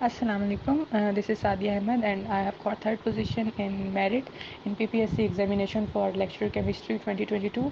Assalamu alaikum. This is Sadia Ahmed and I have got third position in merit in PPSC examination for lecture chemistry 2022.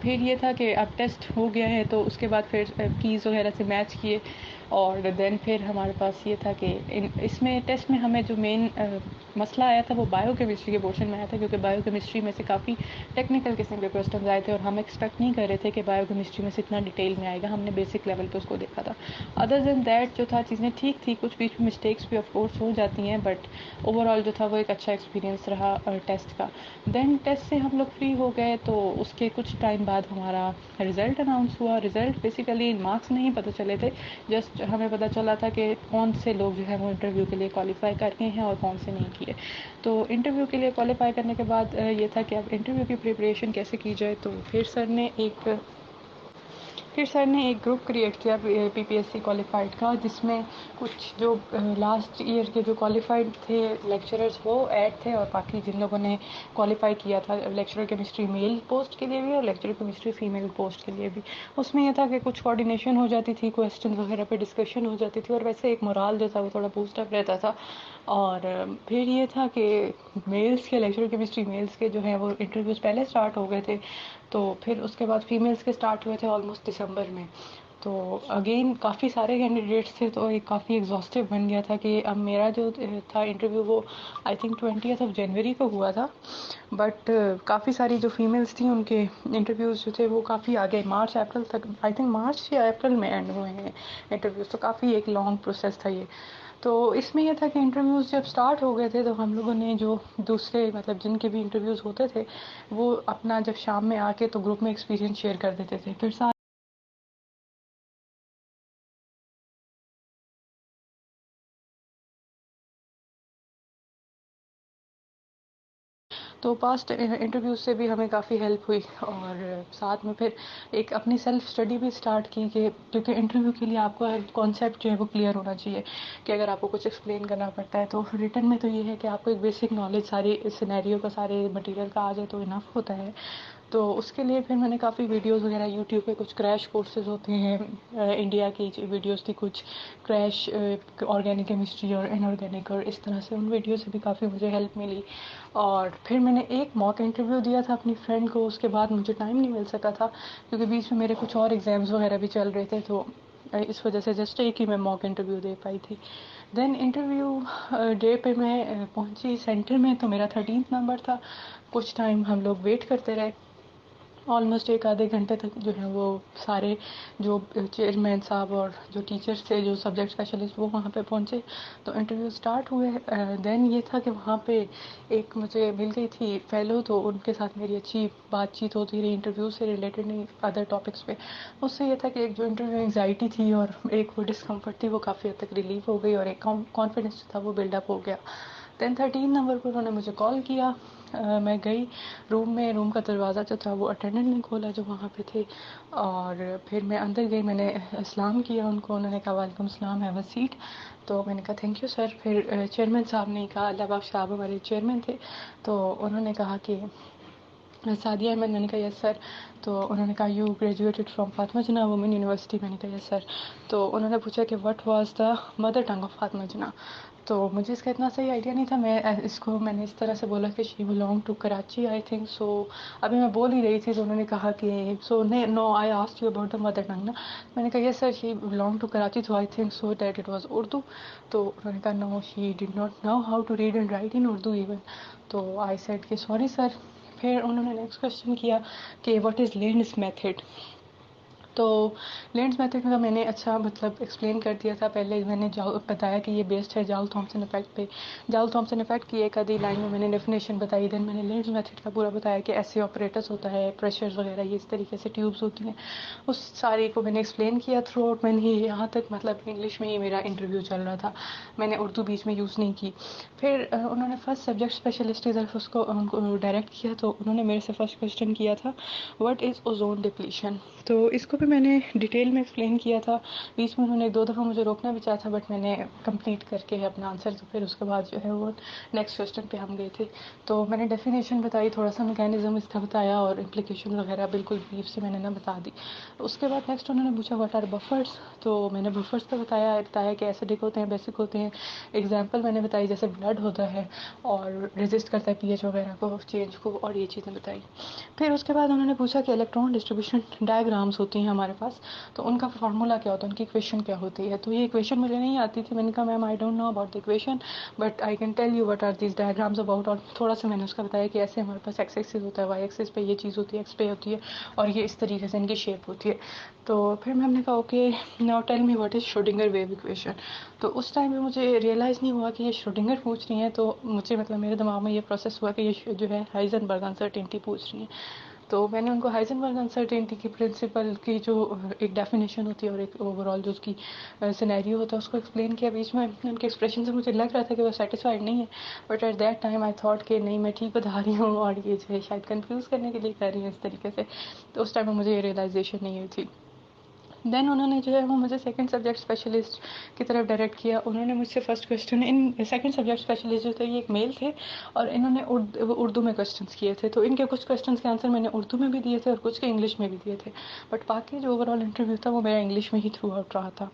پھر یہ تھا کہ اب test ہو گیا ہے تو اس کے بعد پھر کیز وغیرہ سے میچ کیے، اور دین پھر ہمارے پاس یہ تھا کہ اس میں ٹیسٹ میں ہمیں جو مین مسئلہ آیا تھا وہ بایو کیمسٹری کے پورشن میں آیا تھا، کیونکہ بایو کیمسٹری میں سے کافی ٹیکنیکل قسم کے کوسچنز آئے تھے اور ہم ایکسپیکٹ نہیں کر رہے تھے کہ بایو کیمسٹری میں سے اتنا ڈیٹیل میں آئے گا، ہم نے بیسک لیول پہ اس کو دیکھا تھا۔ ادر دین دیٹ جو تھا چیزیں ٹھیک تھی، کچھ بیچ میں مسٹیکس بھی آف کورس ہو جاتی ہیں، بٹ اوور آل جو تھا وہ ایک اچھا ایکسپیرینس رہا ٹیسٹ کا۔ دین ٹیسٹ سے ہم لوگ فری ہو گئے تو اس کے کچھ ٹائم بعد ہمارا رزلٹ اناؤنس ہوا۔ رزلٹ بیسیکلی مارکس نہیں پتہ چلے تھے، جسٹ ہمیں پتہ چلا تھا کہ کون سے لوگ جو ہے وہ انٹرویو کے لیے کوالیفائی کر گئے ہیں اور کون سے نہیں کیے۔ تو انٹرویو کے لیے کوالیفائی کرنے کے بعد یہ تھا کہ اب انٹرویو کی پریپریشن کیسے کی جائے، تو پھر سر نے ایک گروپ کریٹ کیا پی پی ایس سی کوالیفائڈ کا، جس میں کچھ جو لاسٹ ایئر کے جو کوالیفائڈ تھے لیکچررز وہ ایڈ تھے، اور باقی جن لوگوں نے کوالیفائی کیا تھا لیکچرر کیمسٹری میل پوسٹ کے لیے بھی اور لیکچرر کیمسٹری فیمیل پوسٹ کے لیے بھی، اس میں یہ تھا کہ کچھ کوآرڈینیشن ہو جاتی تھی، کویسچن وغیرہ پہ ڈسکشن ہو جاتی تھی، اور ویسے ایک مورال جو تھا وہ تھوڑا بوسٹ اپ رہتا تھا۔ اور پھر یہ تھا کہ میلز کے لیکچرر کیمسٹری میلز کے جو ہیں وہ انٹرویوز پہلے اسٹارٹ ہو گئے تھے، تو پھر اس کے بعد فیمیلز کے اسٹارٹ ہوئے تھے آلموسٹ دسمبر میں۔ تو اگین کافی سارے کینڈیڈیٹس تھے تو ایک کافی ایگزاسٹیو بن گیا تھا کہ اب میرا جو تھا انٹرویو وہ آئی تھنک 20 جنوری کو ہوا تھا، بٹ کافی ساری جو فیمیلز تھیں ان کے انٹرویوز جو تھے وہ کافی آگے مارچ اپریل تک، آئی تھنک مارچ یا اپریل میں اینڈ ہوئے ہیں انٹرویوز، تو کافی ایک لانگ پروسیس تھا یہ۔ تو اس میں یہ تھا کہ انٹرویوز جب سٹارٹ ہو گئے تھے تو ہم لوگوں نے جو دوسرے مطلب جن کے بھی انٹرویوز ہوتے تھے وہ اپنا جب شام میں آ کے تو گروپ میں ایکسپیرینس شیئر کر دیتے تھے، پھر تو پاسٹ انٹرویوز سے بھی ہمیں کافی ہیلپ ہوئی، اور ساتھ میں پھر ایک اپنی سیلف اسٹڈی بھی اسٹارٹ کی، کہ کیونکہ انٹرویو کے لیے آپ کو ہر کانسیپٹ جو ہے وہ کلیئر ہونا چاہیے، کہ اگر آپ کو کچھ ایکسپلین کرنا پڑتا ہے تو ریٹن میں تو یہ ہے کہ آپ کو ایک بیسک نالج ساری سینیریو کا سارے مٹیریل کا آ جائے تو انف ہوتا ہے۔ تو اس کے لیے پھر میں نے کافی ویڈیوز وغیرہ یوٹیوب پہ، کچھ کریش کورسز ہوتے ہیں انڈیا کی ویڈیوز تھی، کچھ کریش آرگینک کیمسٹری اور ان آرگینک، اور اس طرح سے ان ویڈیو سے بھی کافی مجھے ہیلپ ملی۔ اور پھر میں نے ایک موک انٹرویو دیا تھا اپنی فرینڈ کو، اس کے بعد مجھے ٹائم نہیں مل سکا تھا کیونکہ بیچ میں میرے کچھ اور ایگزامز وغیرہ بھی چل رہے تھے، تو اس وجہ سے جسٹ ایک ہی میں موک انٹرویو دے پائی تھی۔ دین انٹرویو ڈے پہ میں پہنچی سینٹر میں تو میرا 13 نمبر تھا، کچھ ٹائم ہم لوگ ویٹ کرتے رہے، آلموسٹ ایک آدھے گھنٹے تک جو ہے وہ سارے جو چیئرمین صاحب اور جو ٹیچرس تھے جو سبجیکٹ اسپیشلسٹ وہ وہاں پہ پہنچے تو انٹرویو اسٹارٹ ہوئے۔ دین یہ تھا کہ وہاں پہ ایک مجھے مل گئی تھی فیلو، تو ان کے ساتھ میری اچھی بات چیت ہوتی رہی انٹرویو سے ریلیٹڈ، نہیں ادر ٹاپکس پہ۔ اس سے یہ تھا کہ ایک جو انٹرویو انگزائٹی تھی اور ایک وہ ڈسکمفرٹ تھی وہ کافی حد تک ریلیف ہو گئی، اور ایک کانفیڈنس جو تھا وہ بلڈ اپ ہو گیا۔ دین 13 نمبر پر انہوں نے مجھے کال کیا، میں گئی روم میں، روم کا دروازہ جو تھا وہ اٹینڈنٹ نے کھولا جو وہاں پہ تھے، اور پھر میں اندر گئی، میں نے اسلام کیا ان کو، انہوں نے کہا وعلیکم السلام، ہیو اے سیٹ، تو میں نے کہا تھینک یو سر۔ پھر چیئرمین صاحب نے کہا، اللہ بخش صاحب ہمارے چیئرمین تھے، تو انہوں نے کہا کہ سعدیہ احمد، میں نے کہا یس سر، تو انہوں نے کہا you graduated from Fatima Jinnah women university, میں نے کہا یس سر، تو انہوں نے پوچھا کہ what was the mother tongue of Fatima Jinnah, تو مجھے اس کا اتنا صحیح آئیڈیا نہیں تھا، میں نے اس طرح سے بولا کہ she belong to Karachi I think so, ابھی میں بول ہی رہی تھی تو انہوں نے کہا کہ so no I asked you about the mother tongue نا، میں نے کہا yes sir she belong to Karachi تو I think so that it was Urdu, تو انہوں نے کہا no she did not know how to read and write in Urdu even, تو آئی سیڈ کہ سوری سر۔ پھر انہوں نے نیکسٹ کوشچن کیا کہ واٹ از لینڈس میتھڈ، تو لینڈس میتھڈ کا میں نے اچھا مطلب ایکسپلین کر دیا تھا، پہلے میں نے بتایا کہ یہ بیسڈ ہے جاؤل تھامسن افیکٹ پہ، جاؤل تھامسن افیکٹ کی ایک آدھی لائن میں میں نے ڈیفینیشن بتائی، دین میں نے لینڈس میتھڈ کا پورا بتایا کہ ایسے آپریٹرس ہوتا ہے، پریشرز وغیرہ یہ اس طریقے سے ٹیوبس ہوتی ہیں، اس ساری کو میں نے ایکسپلین کیا تھرو آؤٹ، میں نے یہاں تک مطلب انگلش میں ہی میرا انٹرویو چل رہا تھا، میں نے اردو بیچ میں یوز نہیں کی۔ پھر انہوں نے فرسٹ سبجیکٹ اسپیشلسٹ کی طرف اس کو ان کو ڈائریکٹ کیا، تو انہوں نے میرے سے فرسٹ کوشچن کیا تھا واٹ از اوزون ڈپلیشن، تو اس کو پہ میں نے ڈیٹیل میں ایکسپلین کیا تھا. بیچ میں انہوں نے 2 دفعہ مجھے روکنا بھی چاہا تھا بٹ میں نے کمپلیٹ کر کے اپنا آنسر تو پھر اس کے بعد جو ہے وہ نیکسٹ کویشچن پہ ہم گئے تھے. تو میں نے ڈیفینیشن بتائی, تھوڑا سا میکینزم اس کا بتایا اور امپلیکیشن وغیرہ بالکل بریف سے میں نے نا بتا دی. اس کے بعد نیکسٹ انہوں نے پوچھا واٹ آر بفرس. تو میں نے بفرس کا بتایا کہ ایسیڈک ہوتے ہیں, بیسک ہوتے ہیں. ایگزامپل میں نے بتائی جیسے بلڈ ہوتا ہے اور ریزسٹ کرتا ہے پی ایچ وغیرہ کو, چینج کو, اور یہ چیزیں بتائی. پھر اس کے بعد انہوں نے پوچھا کہ الیکٹران ڈسٹریبیوشن ڈائیگرامس ہوتی ہیں ہمارے پاس, تو ان کا فارمولا کیا ہوتا ہے, ان کی ایکویشن کیا ہوتی ہے. تو یہ ایکویشن مجھے نہیں آتی تھی. میں نے کہا ma'am I don't know about the equation but I can tell you what are these diagrams about. اور تھوڑا سا میں نے اس کا بتایا کہ ایسے ہمارے پاس ایکس ایکسس ہوتا ہے, وائی ایکسس پہ یہ چیز ہوتی ہے, ایکس پہ ہوتی ہے, اور یہ اس طریقے سے ان کی شیپ ہوتی ہے. تو پھر میں نے کہا okay now tell me what is Schrodinger wave equation. تو اس ٹائم پہ مجھے ریئلائز نہیں ہوا کہ یہ شروڈنگر پوچھ رہی ہیں. تو مجھے مطلب میرے دماغ میں یہ پروسیس ہوا کہ یہ جو ہے ہائزنبرگ انسرٹینٹی پوچھ رہی ہیں. تو میں نے ان کو ہائزنبرگ انسرٹینٹی کی پرنسپل کی جو ایک ڈیفینیشن ہوتی ہے اور ایک اوور آل جو اس کی سینیریو ہوتا ہے اس کو ایکسپلین کیا. بیچ میں ان کے ایکسپریشن سے مجھے لگ رہا تھا کہ وہ سیٹسفائڈ نہیں ہے, but at that time I thought کہ نہیں میں ٹھیک بتا رہی ہوں اور یہ جو ہے شاید کنفیوز کرنے کے لیے کر رہی ہیں اس طریقے سے. تو اس ٹائم میں مجھے یہ ریئلائزیشن نہیں ہوئی تھی. دین انہوں نے جو ہے وہ مجھے سیکنڈ سبجیکٹ اسپیشلسٹ کی طرف ڈائریکٹ کیا. انہوں نے مجھ سے first question, in second subject specialist جو تھے یہ ایک میل تھے اور انہوں نے اردو میں کویشچنس کیے تھے. تو ان کے کچھ کویشچنس کے آنسر میں نے اردو میں بھی دیے تھے اور کچھ کے انگلش میں بھی دیے تھے, بٹ باقی جو اوور آل انٹرویو تھا وہ میرا انگلش میں ہی تھرو آؤٹ رہا تھا.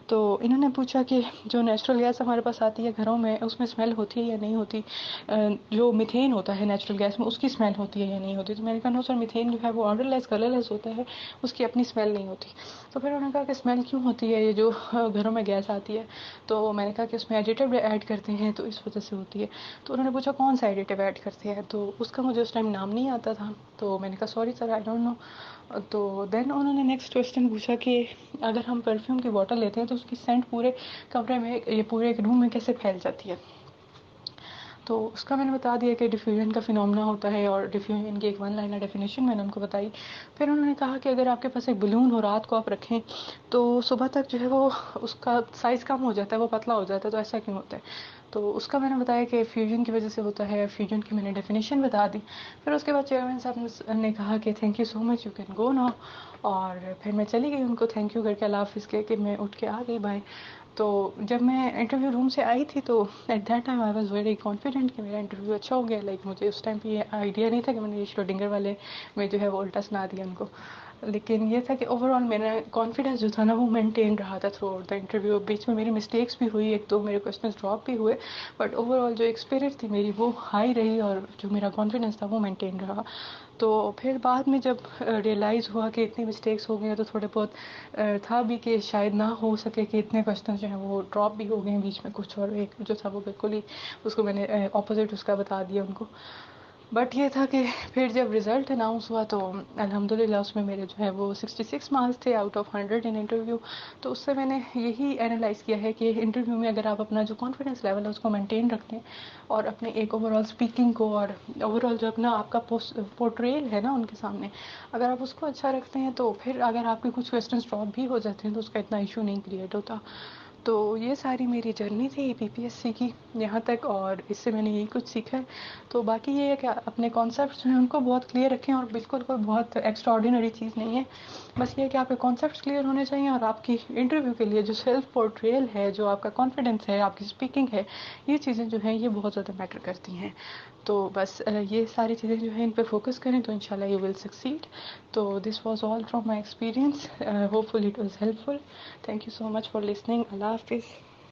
تو انہوں نے پوچھا کہ جو نیچرل گیس ہمارے پاس آتی ہے گھروں میں اس میں اسمیل ہوتی ہے یا نہیں ہوتی, جو میتھین ہوتا ہے نیچرل گیس میں اس کی اسمیل ہوتی ہے یا نہیں ہوتی. تو میں نے کہا نو سر, میتھین جو ہے وہ آڈر لیس کلر لیس ہوتا ہے, اس کی اپنی اسمیل نہیں ہوتی. تو پھر انہوں نے کہا کہ اسمیل کیوں ہوتی ہے یہ جو گھروں میں گیس آتی ہے. تو میں نے کہا کہ اس میں ایڈیٹیو ایڈ کرتے ہیں تو اس وجہ سے ہوتی ہے. تو انہوں نے پوچھا کون سا ایڈیٹیو ایڈ کرتے ہیں, تو اس کا مجھے اس ٹائم نام نہیں آتا تھا. تو میں نے کہا سوری سر آئی ڈونٹ نو. تو دین انہوں نے نیکسٹ کویشچن پوچھا کہ اگر ہم پرفیوم کی بوٹل لیتے ہیں تو اس کی سینٹ پورے کمرے میں, یہ پورے ایک روم میں کیسے پھیل جاتی ہے. تو اس کا میں نے بتا دیا کہ ڈیفیوژن کا فینومنا ہوتا ہے, اور ڈیفیوژن کی ایک 1 لائنر ڈیفینیشن میں نے ان کو بتائی. پھر انہوں نے کہا کہ اگر آپ کے پاس ایک بلون ہو, رات کو آپ رکھیں تو صبح تک جو ہے وہ اس کا سائز کم ہو جاتا ہے, وہ پتلا ہو جاتا ہے, تو ایسا کیوں ہوتا ہے. تو اس کا میں نے بتایا کہ فیوژن کی وجہ سے ہوتا ہے. فیوژن کی میں نے ڈیفینیشن بتا دی. پھر اس کے بعد چیئرمین صاحب نے کہا کہ thank you so much, you can go now. اور پھر میں چلی گئی ان کو تھینک یو کر کے, اللہ حافظ کے, کہ میں اٹھ کے آ گئی باہر. تو جب میں انٹرویو روم سے آئی تھی تو at that time I was very confident کہ میرا انٹرویو اچھا ہو گیا. لائک مجھے اس ٹائم پہ یہ آئیڈیا نہیں تھا کہ میں نے شروڈنگر والے میں جو ہے وہ الٹا سنا دیا ان کو, لیکن یہ تھا کہ اوور آل میرا کانفیڈنس جو تھا نا وہ مینٹین رہا تھا تھرو آؤٹ دا انٹرویو. بیچ میں میری مسٹیکس بھی ہوئی, 1-2 میرے کویشچنس ڈراپ بھی ہوئے, بٹ اوور آل جو ایک اسپرٹ تھی میری وہ ہائی رہی, اور جو میرا کانفیڈنس تھا وہ مینٹین رہا. تو پھر بعد میں جب ریئلائز ہوا کہ اتنی مسٹیکس ہو گئی ہیں تو تھوڑے بہت تھا بھی کہ شاید نہ ہو سکے, کہ اتنے کویشچن جو ہیں وہ ڈراپ بھی ہو گئے ہیں بیچ میں کچھ, اور ایک جو تھا وہ بالکل ہی اس کو میں نے اپوزٹ اس کا بتا دیا ان کو. بٹ یہ تھا کہ پھر جب رزلٹ اناؤنس ہوا تو الحمدللہ اس میں میرے جو ہے وہ 66 مارکس تھے آؤٹ آف 100 ان انٹرویو. تو اس سے میں نے یہی اینالائز کیا ہے کہ انٹرویو میں اگر آپ اپنا جو کانفیڈنس لیول ہے اس کو مینٹین رکھتے ہیں, اور اپنے ایک اوور آل اسپیکنگ کو, اور اوور آل جو اپنا آپ کا پورٹریل ہے نا ان کے سامنے, اگر آپ اس کو اچھا رکھتے ہیں تو پھر اگر آپ کے کچھ کویشچنس ڈراپ بھی ہو جاتے ہیں تو اس کا اتنا ایشو نہیں کریٹ ہوتا. تو یہ ساری میری جرنی تھی پی پی ایس سی کی یہاں تک, اور اس سے میں نے یہی کچھ سیکھا ہے. تو باقی یہ ہے کہ اپنے کانسیپٹس جو ہیں ان کو بہت کلیئر رکھیں, اور بالکل کوئی بہت ایکسٹرا آرڈینری چیز نہیں ہے. بس یہ ہے کہ آپ کے کانسیپٹس کلیئر ہونے چاہیے, اور آپ کی انٹرویو کے لیے جو سیلف پورٹریل ہے, جو آپ کا کانفیڈنس ہے, آپ کی اسپیکنگ ہے, یہ چیزیں جو ہیں یہ بہت زیادہ میٹر کرتی ہیں. تو بس یہ ساری چیزیں جو ہیں ان پہ فوکس کریں تو انشاءاللہ یو ول سکسیڈ. تو this was all from my experience, hopefully it was helpful. Thank you so much for listening. اللہ حافظ.